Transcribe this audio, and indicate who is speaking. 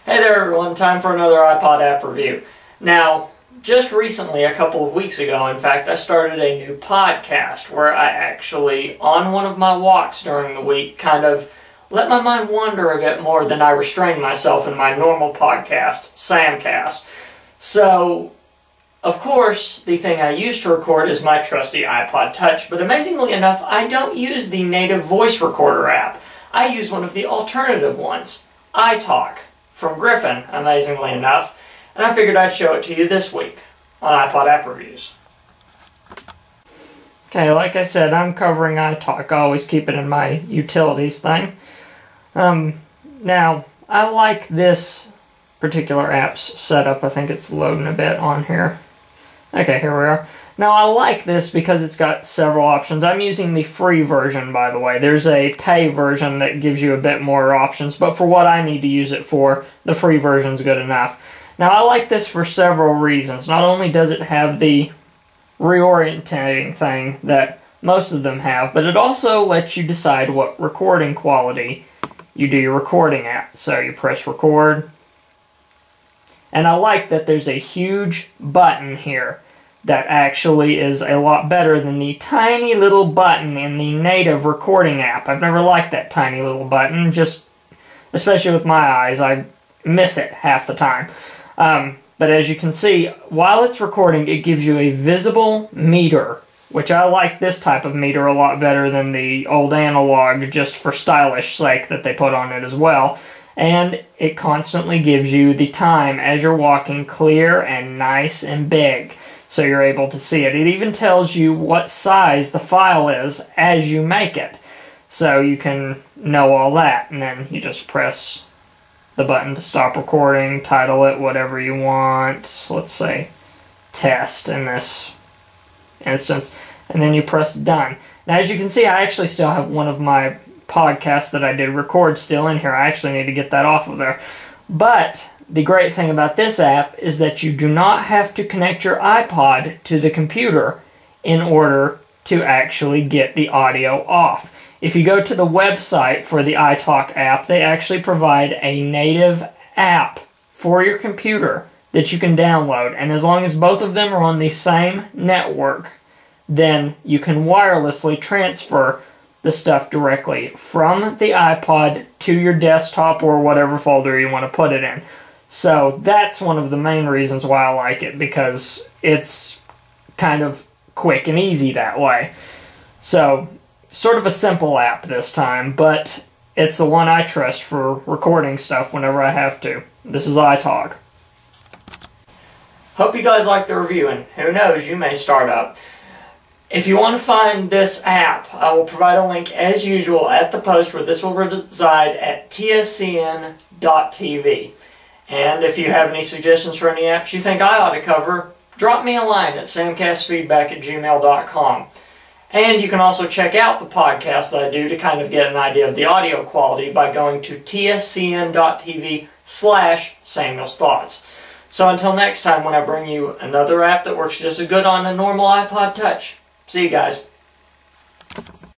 Speaker 1: Hey there everyone, time for another iPod app review. Now, just recently, a couple of weeks ago, in fact, I started a new podcast where I actually, on one of my walks during the week, kind of let my mind wander a bit more than I restrain myself in my normal podcast, Samcast. So, of course, the thing I use to record is my trusty iPod Touch, but amazingly enough, I don't use the native voice recorder app. I use one of the alternative ones, iTalk, from Griffin, amazingly enough, and I figured I'd show it to you this week on iPod App Reviews. Okay, like I said, I'm covering iTalk. I always keep it in my utilities thing. Now, I like this particular app's setup. I think it's loading a bit on here. Okay, here we are. Now, I like this because it's got several options. I'm using the free version, by the way. There's a pay version that gives you a bit more options, but for what I need to use it for, the free version's good enough. Now, I like this for several reasons. Not only does it have the reorientating thing that most of them have, but it also lets you decide what recording quality you do your recording at. So you press record, and I like that there's a huge button here that actually is a lot better than the tiny little button in the native recording app. I've never liked that tiny little button, just especially with my eyes, I miss it half the time. But as you can see, while it's recording, it gives you a visible meter, which I like this type of meter a lot better than the old analog, just for stylish sake that they put on it as well. And it constantly gives you the time as you're walking, clear and nice and big, so you're able to see it. It even tells you what size the file is as you make it, so you can know all that. And then you just press the button to stop recording, title it whatever you want. Let's say test in this instance, and then you press done. Now, as you can see, I actually still have one of my podcasts that I did record still in here. I actually need to get that off of there. But the great thing about this app is that you do not have to connect your iPod to the computer in order to actually get the audio off. If you go to the website for the iTalk app, they actually provide a native app for your computer that you can download, and as long as both of them are on the same network, then you can wirelessly transfer the stuff directly from the iPod to your desktop or whatever folder you want to put it in. So that's one of the main reasons why I like it, because it's kind of quick and easy that way. So, sort of a simple app this time, but it's the one I trust for recording stuff whenever I have to. This is iTalk. Hope you guys like the review, and who knows, you may start up. If you want to find this app, I will provide a link as usual at the post where this will reside at tscn.tv. And if you have any suggestions for any apps you think I ought to cover, drop me a line at samcastfeedback@gmail.com. And you can also check out the podcast that I do to kind of get an idea of the audio quality by going to tscn.tv/Samuel's Thoughts. So until next time, when I bring you another app that works just as good on a normal iPod Touch, see you guys.